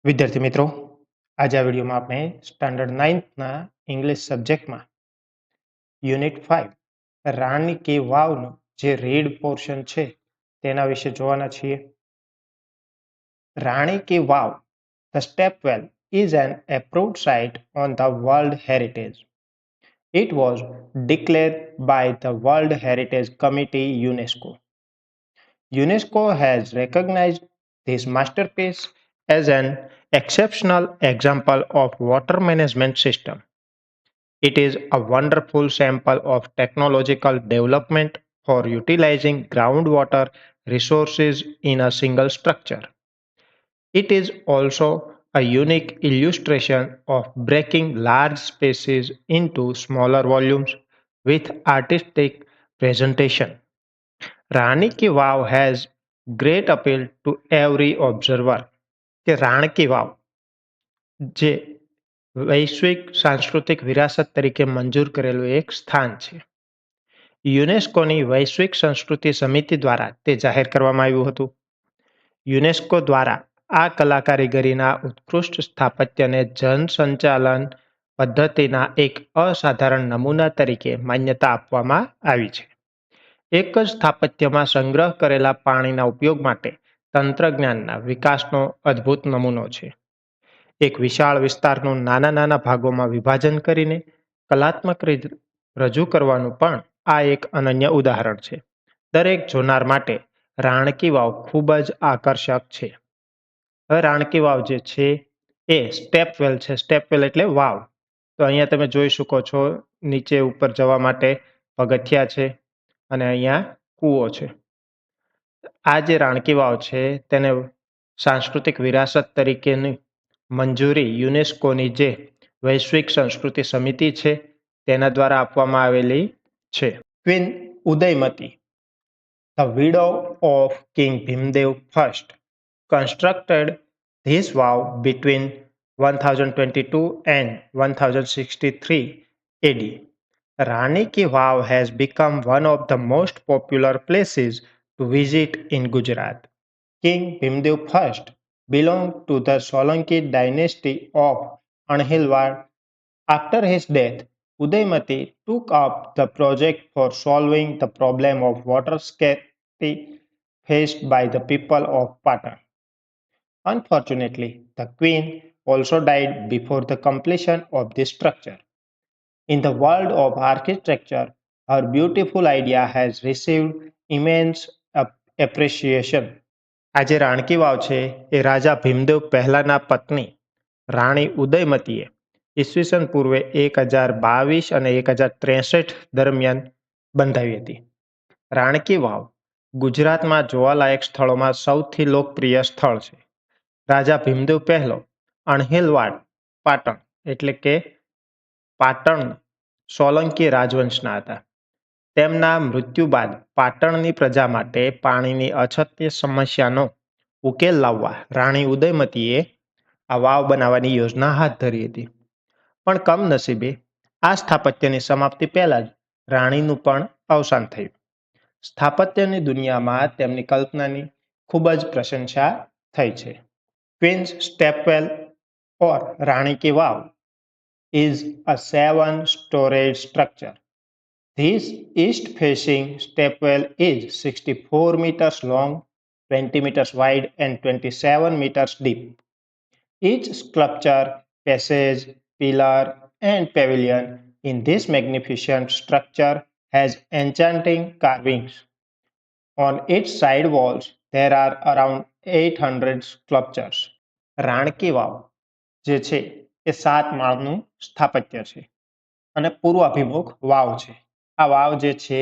વિદ્યાર્થી મિત્રો, આજે આ વિડીયોમાં આપણે સ્ટાન્ડર્ડ 9ના ઇંગ્લિશ સબ્જેક્ટમાં યુનિટ 5 રાણી કી વાવનું જે રીડ પોર્શન છે તેના વિશે જોવાના છીએ. Rani ki Vav, the stepwell, is an approved site on the World Heritage. It was declared by the World Heritage Committee UNESCO. UNESCO has recognized this masterpiece as an exceptional example of water management system. It is a wonderful sample of technological development for utilizing groundwater resources in a single structure. It is also a unique illustration of breaking large spaces into smaller volumes with artistic presentation. Rani Ki Vav has great appeal to every observer. કે રાણકી વાવ જે વૈશ્વિક સાંસ્કૃતિક વિરાસત તરીકે મંજૂર કરેલું એક સ્થાન છે. યુનેસ્કોની વૈશ્વિક સંસ્કૃતિ સમિતિ દ્વારા તે જાહેર કરવામાં આવ્યું હતું. યુનેસ્કો દ્વારા આ કલા કારીગરીના ઉત્કૃષ્ટ સ્થાપત્યને જનસંચાલન પદ્ધતિના એક અસાધારણ નમૂના તરીકે માન્યતા આપવામાં આવી છે. એક જ સ્થાપત્યમાં સંગ્રહ કરેલા પાણીના ઉપયોગ માટે તંત્રજ્ઞાનના વિકાસનો અદ્ભુત નમૂનો છે. એક વિશાળ વિસ્તારનું નાના નાના ભાગોમાં વિભાજન કરીને કલાત્મક રીતે રજૂ કરવાનું પણ આ એક અનન્ય ઉદાહરણ છે. દરેક જોનાર માટે રાણકી વાવ ખૂબ જ આકર્ષક છે. હવે રાણકી વાવ જે છે એ સ્ટેપવેલ છે. સ્ટેપવેલ એટલે વાવ. તો અહીંયા તમે જોઈ શકો છો નીચે ઉપર જવા માટે પગથિયા છે અને અહીંયા કૂવો છે. આ જે રાણકી વાવ છે તેને સાંસ્કૃતિક વિરાસત તરીકેની મંજૂરી યુનેસ્કોની જે વૈશ્વિક સંસ્કૃતિ સમિતિ છે તેના દ્વારા આપવામાં આવેલી છે. Queen Udayamati, the widow of King Bhimdev I, constructed this vow between 1022 and 1063 AD. Rani Ki Vav has become one of the most popular places to visit in Gujarat. King Bhimdev I belonged to the Solanki dynasty of Anhilwad. After his death, Udaymati took up the project for solving the problem of water scarcity faced by the people of Patan. Unfortunately, the queen also died before the completion of this structure. In the world of architecture, her beautiful idea has received immense appreciation. આજે રાણકી વાવ છે એ રાજા ભીમદેવ પહેલાના પત્ની રાણી ઉદયમતીએ ઈસવીસન પૂર્વે 1022 અને 1063 દરમિયાન બંધાવી હતી. રાણકી વાવ ગુજરાતમાં જોવાલાયક સ્થળોમાં સૌથી લોકપ્રિય સ્થળ છે. રાજા ભીમદેવ પહેલો અણહિલવાડ પાટણ એટલે કે પાટણ સોલંકી રાજવંશના હતા. તેમના મૃત્યુ બાદ પાટણની પ્રજા માટે પાણીની અછતની સમસ્યાનો ઉકેલ લાવવા રાણી ઉદયમતીએ આ વાવ બનાવવાની યોજના હાથ ધરી હતી. પણ કમનસીબે આ સ્થાપત્યની સમાપ્તિ પહેલા જ રાણીનું પણ અવસાન થયું. સ્થાપત્યની દુનિયામાં તેમની કલ્પનાની ખૂબ જ પ્રશંસા થઈ છે. Queen's stepwell or Rani ki Vav is a 7-storied structure. This east-facing stepwell is 64 meters long, 20 meters wide and 27 meters deep. Each sculpture, passage, pillar and pavilion in this magnificent structure has enchanting carvings. On its side walls, there are around 800 sculptures. રાણકી વાવ જે છે એ 7 માળનું સ્થાપત્ય છે અને પૂર્વાભિમુખ વાવ છે. આ વાવ જે છે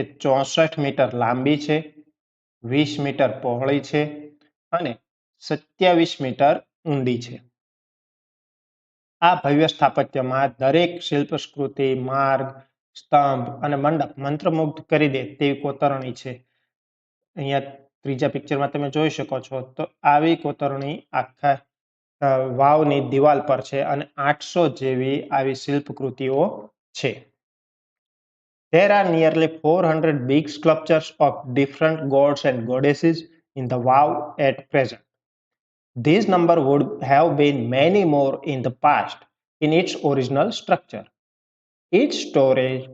એ 64 મીટર લાંબી છે, 20 મીટર પહોળી છે અને 27 મીટર ઊંડી છે. આ ભવ્ય સ્થાપત્યમાં દરેક શિલ્પસ્કૃતિ, માર્ગ, સ્તંભ અને મંડપ મંત્રમુગ્ધ કરી દે તેવી કોતરણી છે. અહીંયા ત્રીજા પિક્ચરમાં તમે જોઈ શકો છો તો આવી કોતરણી આખા વાવની દિવાલ પર છે અને 800 જેવી આવી શિલ્પકૃતિઓ છે. There are nearly 400 big sculptures of different gods and goddesses in the vow at present. This number would have been many more in the past in its original structure. Each storage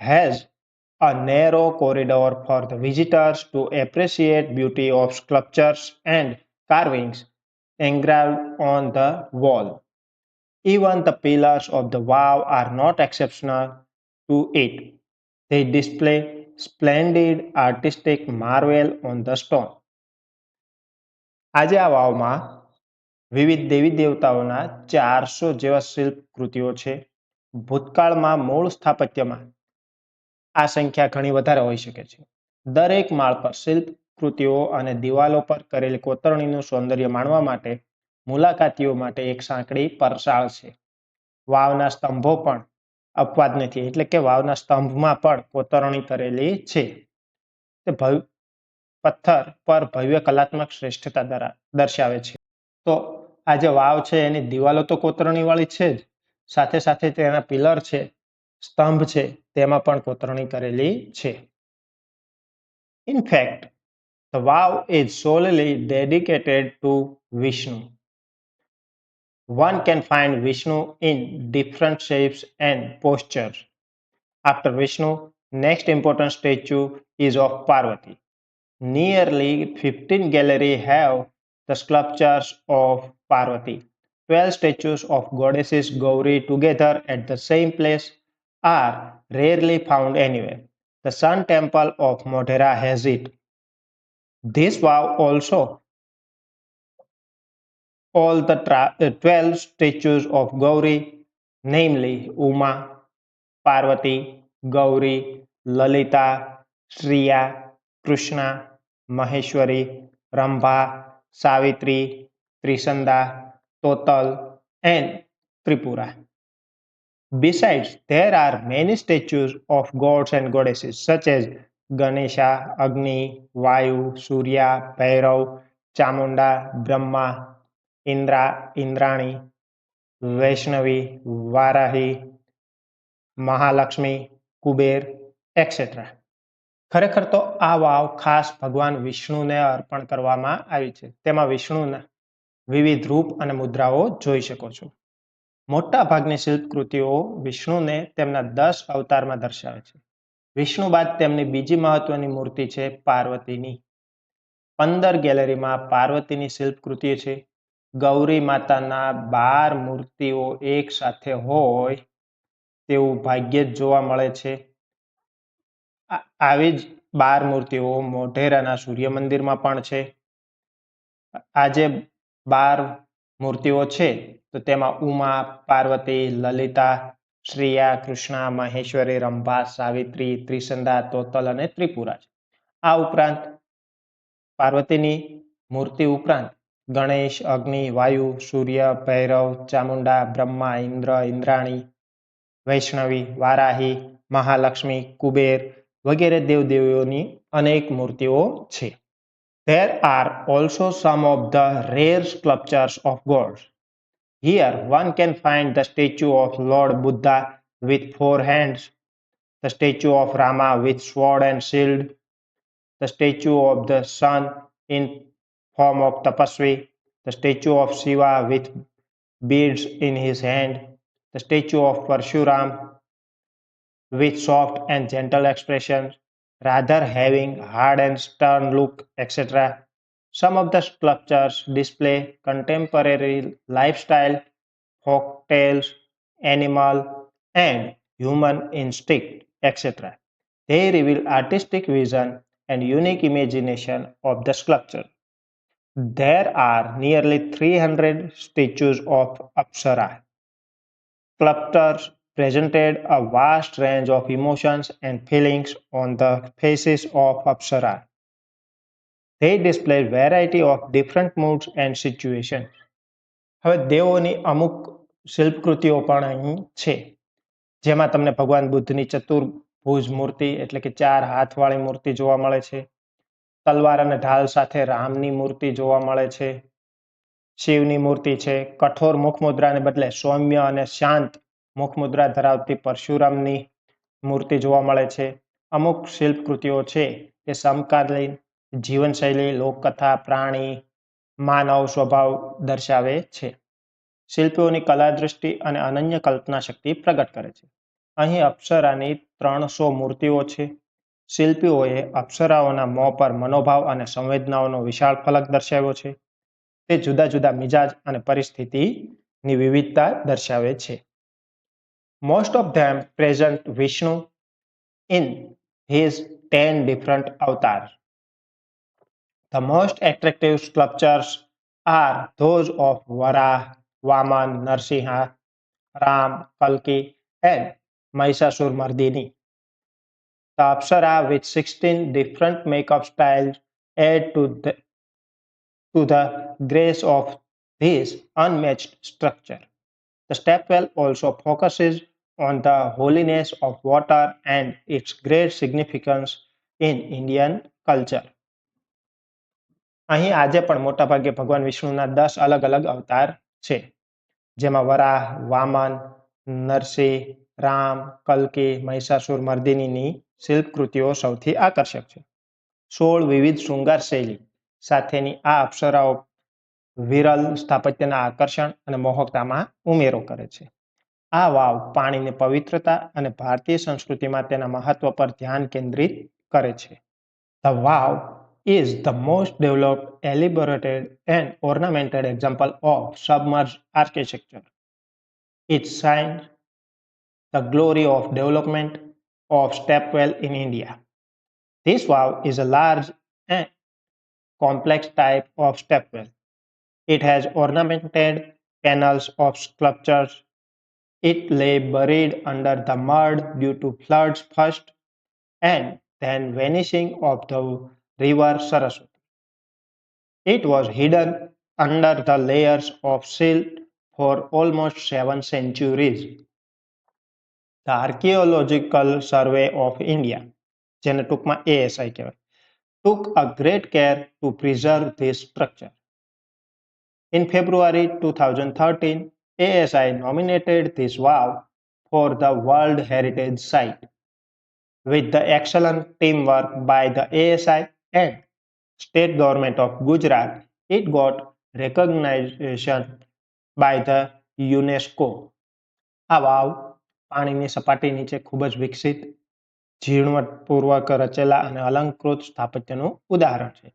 has a narrow corridor for the visitors to appreciate beauty of sculptures and carvings engraved on the wall. Even the pillars of the wow are not exceptional to it. They display splendid artistic marvel on the stone. આજે આ વાવમાં વિવિધ દેવી દેવતાઓના 400 જેવા શિલ્પ કૃતિઓ છે. ભૂતકાળમાં મૂળ સ્થાપત્યમાં આ સંખ્યા ઘણી વધારે હોઈ શકે છે. દરેક માળ પર શિલ્પ કૃતિઓ અને દિવાલો પર કરેલી કોતરણીનું સૌંદર્ય માણવા માટે મુલાકાતીઓ માટે એક સાંકડી પરસાળ છે. વાવના સ્તંભો પણ અપવાદ નથી, એટલે કે વાવના સ્તંભમાં પણ કોતરણી કરેલી છે. તે પથ્થર પર ભવ્ય કલાત્મક શ્રેષ્ઠતા દર્શાવે છે. તો આ જે વાવ છે એની દિવાલો તો કોતરણી વાળી છે જ, સાથે સાથે તેના પિલર છે, સ્તંભ છે, તેમાં પણ કોતરણી કરેલી છે. In fact, the vow is solely dedicated to Vishnu. One can find Vishnu in different shapes and postures. After Vishnu, next important statue is of Parvati. Nearly 15 galleries have the sculptures of Parvati. 12 statues of goddesses Gauri together at the same place are rarely found anywhere. The Sun Temple of Modhera has it. This vow also all the 12 statues of Gauri, namely Uma, Parvati, Gauri, Lalita, Shriya, Krishna, Maheshwari, Rambha, Savitri, Trisanda, Total, and Tripura. Besides, there are many statues of gods and goddesses such as Ganesha, Agni, Vayu, Surya, Bhairav, Chamunda, Brahma, Indra, Indrani, Vaishnavi, Varahi, Mahalakshmi, Kuber, et cetera. ખરેખર તો આ વાવ ખાસ ભગવાન વિષ્ણુને અર્પણ કરવામાં આવી છે. તેમાં વિષ્ણુના વિવિધ રૂપ અને મુદ્રાઓ જોઈ શકો છો. મોટા ભાગની શિલ્પકૃતિઓ વિષ્ણુને તેમના 10 અવતારમાં દર્શાવે છે. વિષ્ણુ બાદ તેમની બીજી મહત્વની મૂર્તિ છે પાર્વતીની. 15 ગેલેરીમાં પાર્વતીની શિલ્પકૃતિ છે. ગૌરી માતાના 12 મૂર્તિઓ એક સાથે હોય તેવું ભાગ્યે જ જોવા મળે છે. આવી જ 12 મૂર્તિઓ મોઢેરાના સૂર્ય મંદિરમાં પણ છે. આ જે 12 મૂર્તિઓ છે તો તેમાં ઉમા, પાર્વતી, લલિતા, શ્રેયા, કૃષ્ણા, મહેશ્વરી, રંભા, સાવિત્રી, ત્રિસંદા, તોતલ અને ત્રિપુરા છે. આ ઉપરાંત પાર્વતીની મૂર્તિ ઉપરાંત ગણેશ, અગ્નિ, વાયુ, સૂર્ય, ભૈરવ, ચામુંડા, બ્રહ્મા, ઇન્દ્ર, ઇન્દ્રાણી, વૈષ્ણવી, વારાહી, મહાલક્ષ્મી, કુબેર વગેરે દેવદેવીઓની અનેક મૂર્તિઓ છે. There are also some of the rare sculptures of gods. Here one can find the statue of Lord Buddha with 4 hands, the statue of Rama with sword and shield, the statue of the sun in form of Tapasvi, the statue of Shiva with beads in his hand, the statue of Parshuram with soft and gentle expressions, rather having hard and stern look, etc. Some of the sculptures display contemporary lifestyle, folk tales, animal, and human instinct, etc. They reveal artistic vision and unique imagination of the sculpture. There are nearly 300 statues of Apsara. Sculptors presented a vast range of emotions and feelings on the faces of Apsara. They displayed variety of different moods and situations. હવે દેવોની અમુક શિલ્પકૃતિઓ પણ અહીં છે, જેમાં તમને ભગવાન બુદ્ધની ચતુર્ભુજ મૂર્તિ એટલે કે 4 હાથવાળી મૂર્તિ જોવા મળે છે. તલવાર અને ઢાલ સાથે રામની મૂર્તિ જોવા મળે છે. શિવની મૂર્તિ છે. કઠોર મુખમુદ્રાને બદલે સૌમ્ય અને શાંત મુખમુદ્રા ધરાવતી પરશુરામની મૂર્તિ જોવા મળે છે. અમુક શિલ્પકૃતિઓ છે એ સમકાલીન જીવનશૈલી, લોકકથા, પ્રાણી, માનવ સ્વભાવ દર્શાવે છે. શિલ્પીઓની કલા દૃષ્ટિ અને અનન્ય કલ્પના શક્તિ પ્રગટ કરે છે. અહીં અપ્સરાની 300 મૂર્તિઓ છે. શિલ્પીઓએ અપ્સરાઓના મોં પર મનોભાવ અને સંવેદનાઓનો વિશાળ ફલક દર્શાવ્યો છે. તે જુદા જુદા મિજાજ અને પરિસ્થિતિની વિવિધતા દર્શાવે છે. Most of them present Vishnu in his 10 different avatars. The most attractive sculptures are those of Vara, Vaman, Narsinha, Ram, Kalki, and Mahishasur-Mardini. The Apsara with 16 different makeup styles add to the grace of this unmatched structure. The stepwell also focuses on the holiness of water and its great significance in Indian culture. અહીં આજે પણ મોટાભાગે ભગવાન વિષ્ણુના 10 અલગ અલગ અવતાર છે, જેમાં વરાહ, વામન, નરસિંહ, રામ, કલ્કી, મહિષાસુર મર્દિનીની શિલ્પકૃતિઓ સૌથી આકર્ષક છે. 16 વિવિધ શૃંગાર શૈલી સાથેની આ અપ્સરાઓ વિરલ સ્થાપત્યના આકર્ષણ અને મોહકતામાં ઉમેરો કરે છે. આ વાવ પાણીની પવિત્રતા અને ભારતીય સંસ્કૃતિમાં તેના મહત્વ પર ધ્યાન કેન્દ્રિત કરે છે. The wow is the most developed, elaborated, and ornamented example of submerged architecture. It shines the glory of development of stepwell in India. This wow is a large and complex type of stepwell. It has ornamented panels of sculptures. It lay buried under the mud due to floods first and then vanishing of the river Saraswati. It was hidden under the layers of silt for almost 7 centuries. The Archaeological Survey of India, જેને ટૂંકમાં ASI કહેવાય, took a great care to preserve this structure. In February 2013, ASI nominated this wow for the World Heritage Site. With the excellent teamwork by the ASI and state government of Gujarat, it got recognition by the UNESCO. આ વાવ પાણીની સપાટી નીચે ખૂબ જ વિકસિત, ઝીણવટપૂર્વક રચેલા અને અલંકૃત સ્થાપત્યનું ઉદાહરણ છે.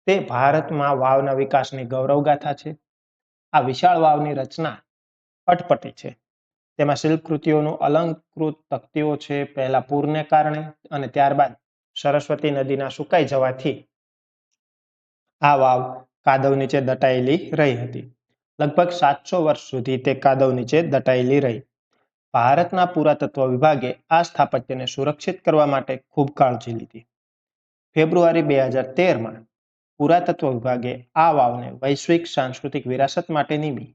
તે ભારતમાં વાવના વિકાસની ગૌરવગાથા છે. આ વિશાળ વાવની રચના અટપટી છે. તેમાં શિલ્પકૃતિઓનું અલંકૃત તકતીઓ છે. પહેલા પૂરને કારણે અને ત્યારબાદ સરસ્વતી નદીના સુકાઈ જવાથી આ વાવ કાદવ નીચે દટાયેલી રહી હતી. લગભગ 700 વર્ષ સુધી તે કાદવ નીચે દટાયેલી રહી. ભારતના પુરાતત્વ વિભાગે આ સ્થાપત્યને સુરક્ષિત કરવા માટે ખૂબ કાળજી લીધી. ફેબ્રુઆરી 2013માં પુરાતત્વ વિભાગે આ વાવને વૈશ્વિક સાંસ્કૃતિક વિરાસત માટે નિમી.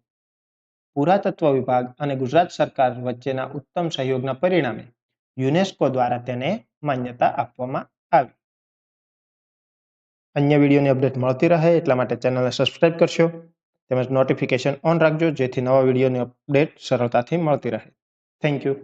પુરાતત્વ વિભાગ અને ગુજરાત સરકાર વચ્ચેના ઉત્તમ સહયોગના પરિણામે યુનેસ્કો દ્વારા તેને માન્યતા આપવામાં આવી. અન્ય વિડીયોની અપડેટ મળતી રહે એટલા માટે ચેનલને સબસ્ક્રાઇબ કરશો તેમજ નોટિફિકેશન ઓન રાખજો જેથી નવા વિડીયોની અપડેટ સરળતાથી મળતી રહે. Thank you.